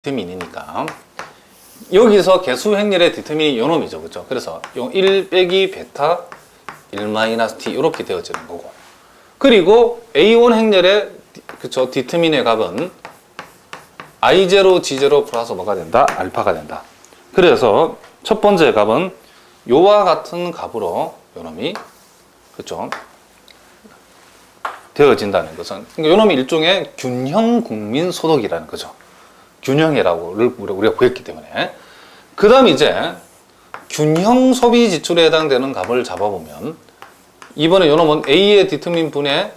디터민이니까 여기서 개수 행렬의 디터민이 요놈이죠, 그죠? 그래서 요 1 빼기 베타 1 마이너스 t 이렇게 되어지는 거고, 그리고 A1 행렬의 그쵸 디터민의 값은 I0 G0 플러스 뭐가 된다? 알파가 된다. 그래서 첫 번째 값은 요와 같은 값으로 요놈이 그쵸 되어진다는 것은, 그러니까 요놈이 일종의 균형 국민 소득이라는 거죠. 균형이라고 우리가 구했기 때문에. 그 다음 이제 균형 소비 지출에 해당되는 값을 잡아보면, 이번에 요놈은 A의 디터민 분의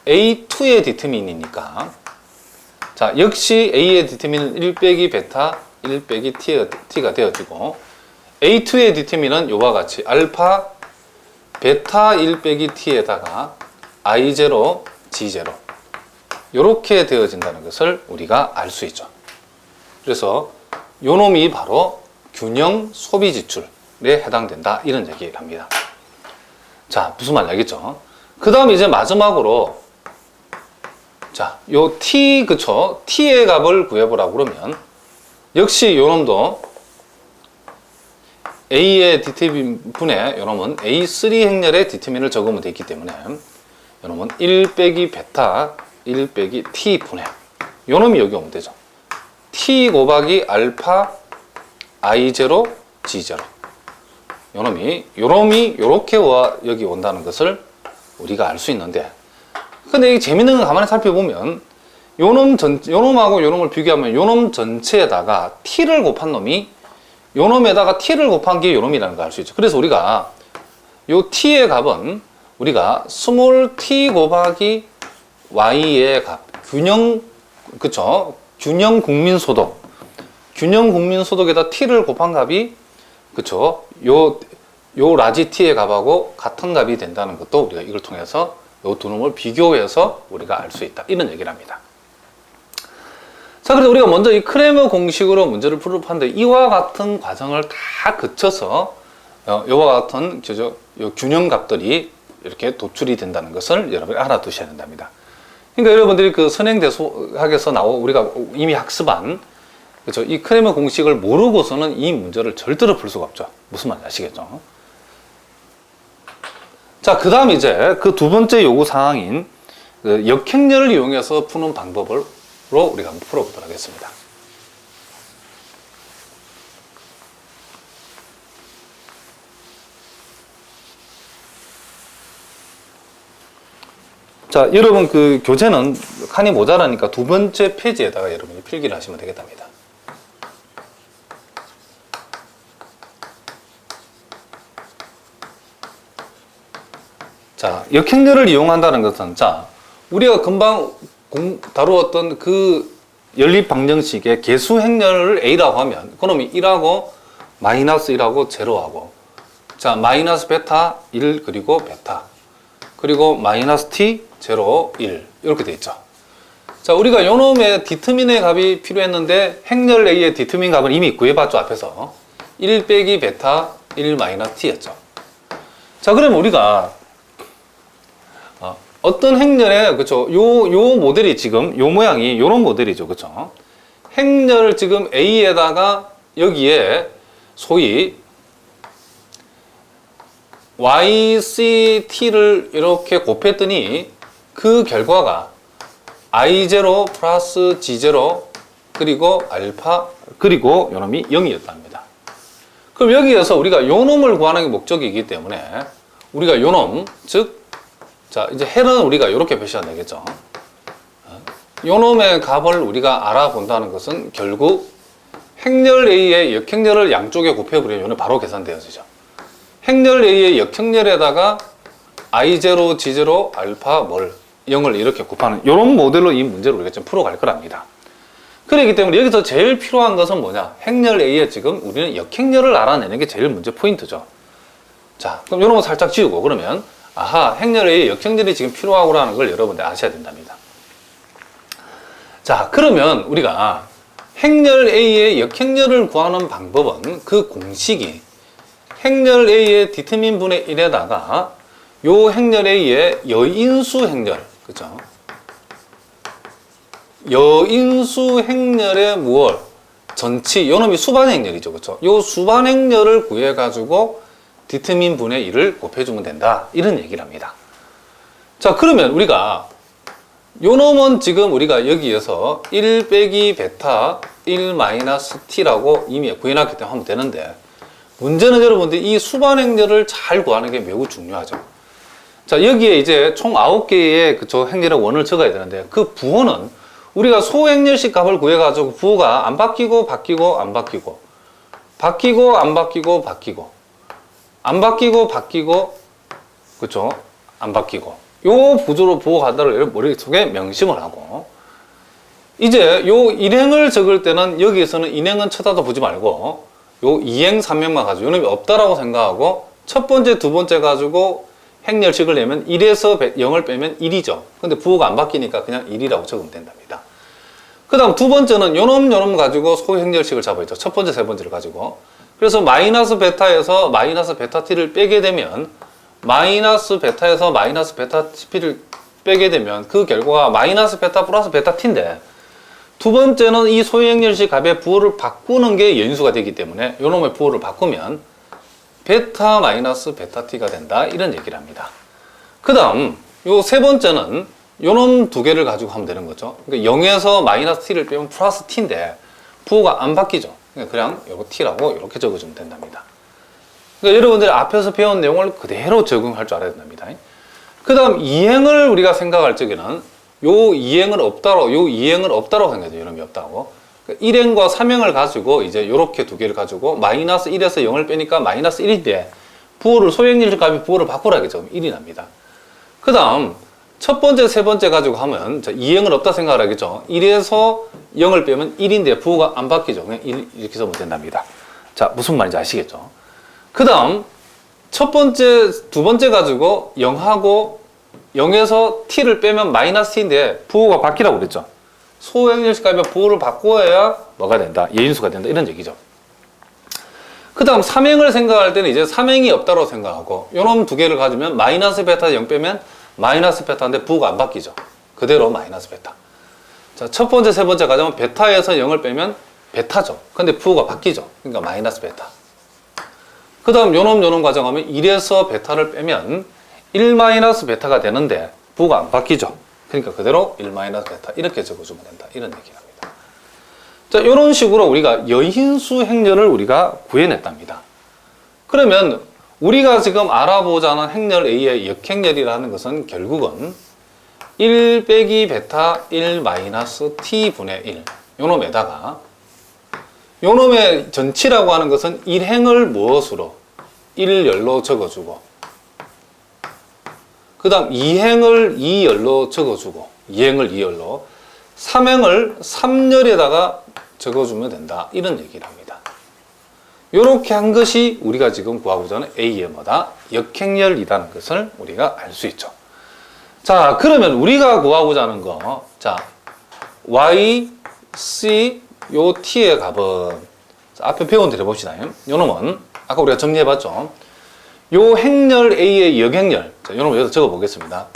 A2의 디터민이니까, 자, 역시 A의 디터민은 1 빼기 베타 1 빼기 T가 되어지고, A2의 디터민은 요와 같이 알파 베타 1 빼기 T에다가 I0 G0 이렇게 되어진다는 것을 우리가 알 수 있죠. 그래서 요놈이 바로 균형 소비 지출에 해당된다, 이런 얘기를 합니다. 자, 무슨 말인지 알겠죠? 그 다음 이제 마지막으로, 자, 요 T, 그쵸? T의 값을 구해보라고 그러면, 역시 요놈도 A의 디터민 분에 요놈은 A3 행렬의 디터민을 적으면 되기 때문에, 요놈은 1 빼기 베타 1 빼기 T 분해, 요놈이 여기 오면 되죠. T 곱하기 알파 I0 G0, 요놈이 요렇게 여기 온다는 것을 우리가 알 수 있는데, 근데 이 재밌는 건 가만히 살펴보면 요놈하고 요놈을 비교하면 요놈 전체에다가 T를 곱한 놈이 요놈에다가 T를 곱한 게 요놈이라는 걸 알 수 있죠. 그래서 우리가 요 T의 값은 우리가 스몰 t 곱하기 y의 값, 균형, 그쵸? 균형 국민소득. 균형 국민소득에다 t를 곱한 값이, 그쵸? 요 라지 t의 값하고 같은 값이 된다는 것도 우리가 이걸 통해서 요 두 놈을 비교해서 우리가 알 수 있다, 이런 얘기를 합니다. 자, 그래서 우리가 먼저 이 크레머 공식으로 문제를 풀을 하는데, 이와 같은 과정을 다 거쳐서 요와 같은 요 균형 값들이 이렇게 도출이 된다는 것을 여러분이 알아두셔야 된답니다. 그러니까 여러분들이 그 선행대수학에서 우리가 이미 학습한, 그렇죠? 이 크레머 공식을 모르고서는 이 문제를 절대로 풀 수가 없죠. 무슨 말인지 아시겠죠? 자, 그 다음 이제 그 두 번째 요구 사항인 그 역행렬을 이용해서 푸는 방법으로 우리가 한번 풀어보도록 하겠습니다. 자, 여러분 그 교재는 칸이 모자라니까 두 번째 페이지에다가 여러분이 필기를 하시면 되겠답니다. 자, 역행렬을 이용한다는 것은, 자, 우리가 금방 다루었던 그 연립 방정식의 개수 행렬을 A라고 하면 그놈이 1하고 마이너스 1하고 0하고, 자, 마이너스 베타 1 그리고 베타 그리고 마이너스 t 0 1 이렇게 돼 있죠. 자, 우리가 요놈의 디터민의 값이 필요했는데 행렬 A의 디터민 값은 이미 구해봤죠, 앞에서. 1 빼기 베타 1 마이너스 t였죠. 자, 그러면 우리가 어떤 행렬에, 그쵸? 요 모델이 지금, 요 모양이 요런 모델이죠, 그쵸? 행렬을 지금 A에다가 여기에 소위 YCT를 이렇게 곱했더니 그 결과가 I0 플러스 G0 그리고 알파 그리고 요놈이 0이었답니다. 그럼 여기에서 우리가 요놈을 구하는 게 목적이기 때문에 우리가 요놈, 즉, 자, 이제 헬은 우리가 이렇게 표시하면 되겠죠. 요놈의 값을 우리가 알아본다는 것은 결국 행렬 A의 역행렬을 양쪽에 곱해버리면 요놈이 바로 계산되어지죠. 행렬 A의 역행렬에다가 I0, G0, 알파, 0을 이렇게 곱하는 이런 모델로 이 문제를 우리가 좀 풀어갈 거랍니다. 그렇기 때문에 여기서 제일 필요한 것은 뭐냐? 행렬 A에 지금 우리는 역행렬을 알아내는 게 제일 문제 포인트죠. 자, 그럼 이런 거 살짝 지우고, 그러면 아하, 행렬 A의 역행렬이 지금 필요하구라는 걸 여러분들 아셔야 된답니다. 자, 그러면 우리가 행렬 A의 역행렬을 구하는 방법은 그 공식이 행렬 A의 디터민 분의 1에다가 요 행렬 A의 여인수 행렬, 그죠? 여인수 행렬의 무얼? 전치, 요놈이 수반행렬이죠. 그렇죠? 요 수반행렬을 구해가지고 디트민 분의 1을 곱해주면 된다. 이런 얘기를 합니다. 자, 그러면 우리가 요놈은 지금 우리가 여기에서 1 빼기 베타 1 마이너스 t라고 이미 구해놨기 때문에 하면 되는데, 문제는 여러분들 이 수반행렬을 잘 구하는 게 매우 중요하죠. 자, 여기에 이제 총 9개의 그쵸 행렬의 원을 적어야 되는데, 그 부호는 우리가 소행렬식 값을 구해가지고 부호가 안 바뀌고 바뀌고 안 바뀌고 바뀌고 안 바뀌고 바뀌고 안 바뀌고 바뀌고 그쵸 안 바뀌고 요 구조로 부호 간다를 머릿속에 명심을 하고, 이제 요 일행을 적을 때는 여기에서는 인행은 쳐다도 보지 말고 요 이행 3행만 가지고 요놈이 없다라고 생각하고, 첫 번째 두 번째 가지고 행렬식을 내면 1에서 0을 빼면 1이죠. 근데 부호가 안 바뀌니까 그냥 1이라고 적으면 된답니다. 그 다음 두 번째는 요놈 가지고 소행렬식을 잡아야죠. 첫 번째 세 번째를 가지고. 그래서 마이너스 베타에서 마이너스 베타 t를 빼게 되면, 마이너스 베타에서 마이너스 베타 t를 빼게 되면 그 결과가 마이너스 베타 플러스 베타 t인데, 두 번째는 이 소행렬식 값의 부호를 바꾸는 게 연수가 되기 때문에 요놈의 부호를 바꾸면 베타 마이너스 베타 t가 된다. 이런 얘기를 합니다. 그 다음 요 세 번째는 요놈 두 개를 가지고 하면 되는 거죠. 그러니까 0에서 마이너스 t를 빼면 플러스 t인데 부호가 안 바뀌죠. 그냥 요거 t라고 이렇게 적어주면 된답니다. 그러니까 여러분들이 앞에서 배운 내용을 그대로 적용할 줄 알아야 된답니다. 그 다음 이행을 우리가 생각할 적에는 요 이행을 없다로 생각해요. 요놈이 없다고. 그러니까 1행과 3행을 가지고 이제 요렇게 두 개를 가지고 마이너스 1에서 0을 빼니까 마이너스 1인데 부호를 소행렬식 값이 부호를 바꾸라겠죠. 1이 납니다. 그 다음 첫 번째, 세 번째 가지고 하면 이행은 없다 생각을 하겠죠. 1에서 0을 빼면 1인데 부호가 안 바뀌죠. 그냥 1 이렇게 써면 된답니다. 자, 무슨 말인지 아시겠죠? 그 다음 첫 번째, 두 번째 가지고 0하고 0에서 t를 빼면 마이너스 t인데 부호가 바뀌라고 그랬죠. 소행렬식 값의 부호를 바꿔야 뭐가 된다? 예인수가 된다. 이런 얘기죠. 그 다음 3행을 생각할 때는 이제 3행이 없다고 생각하고, 요놈 두 개를 가지면 마이너스 베타 0 빼면 마이너스 베타인데 부호가 안 바뀌죠. 그대로 마이너스 베타. 자, 첫 번째, 세 번째 가자면 베타에서 0을 빼면 베타죠. 근데 부호가 바뀌죠. 그러니까 마이너스 베타. 그 다음 요놈 가져가면 1에서 베타를 빼면 1 마이너스 베타가 되는데 부호가 안 바뀌죠. 그러니까 그대로 1 마이너스 베타 이렇게 적어주면 된다. 이런 얘기를 합니다. 자, 이런 식으로 우리가 여인수 행렬을 우리가 구해냈답니다. 그러면 우리가 지금 알아보자 하는 행렬 A의 역행렬이라는 것은 결국은 1 빼기 베타 1 마이너스 t분의 1 요놈에다가, 요놈의 전치라고 하는 것은 1행을 무엇으로? 1열로 적어주고, 그 다음 2행을 2열로 적어주고, 2행을 2열로 3행을 3열에다가 적어주면 된다. 이런 얘기를 합니다. 이렇게 한 것이 우리가 지금 구하고자 하는 A의 뭐다? 역행렬이라는 것을 우리가 알 수 있죠. 자, 그러면 우리가 구하고자 하는 거, 자, Y, C, 요 T의 값은, 자, 앞에 배운 대로 봅시다. 요 놈은, 아까 우리가 정리해봤죠? 요 행렬 A의 역행렬, 자, 요 놈을 여기서 적어보겠습니다.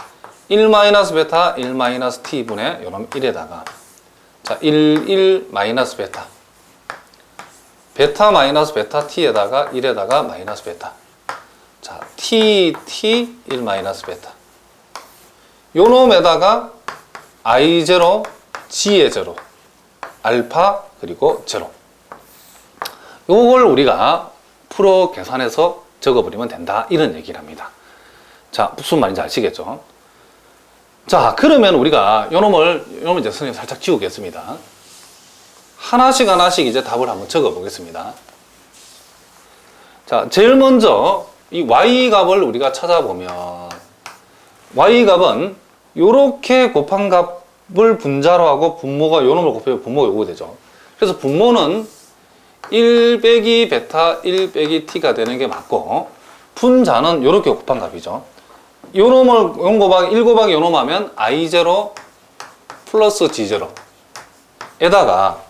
1 마이너스 베타, 1 마이너스 T분의 요 놈 1에다가, 자, 1 마이너스 베타. 베타 마이너스 베타 t에다가 1에다가 마이너스 베타. 자, t 1 마이너스 베타. 요 놈에다가 i0, g의 0, 알파 그리고 0. 요걸 우리가 풀어 계산해서 적어버리면 된다. 이런 얘기를 합니다. 자, 무슨 말인지 아시겠죠? 자, 그러면 우리가 요 놈을 이제 선생님 살짝 지우겠습니다. 하나씩 이제 답을 한번 적어 보겠습니다. 자, 제일 먼저 이 y 값을 우리가 찾아보면, y 값은 요렇게 곱한 값을 분자로 하고 분모가 요 놈을 곱하면 분모가 요거 되죠. 그래서 분모는 1 빼기 베타 1 빼기 t가 되는 게 맞고, 분자는 요렇게 곱한 값이죠. 요 놈을 1 곱하기 요 놈 하면 i0 플러스 g0 에다가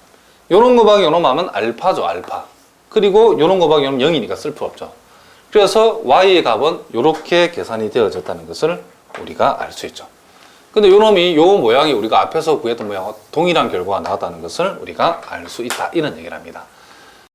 요런 곱하기 요놈 하면 알파죠, 알파. 그리고 요런 곱하기 요놈 0이니까 쓸 필요 없죠. 그래서 y의 값은 이렇게 계산이 되어졌다는 것을 우리가 알 수 있죠. 근데 요놈이 요 모양이 우리가 앞에서 구했던 모양과 동일한 결과가 나왔다는 것을 우리가 알 수 있다. 이런 얘기를 합니다.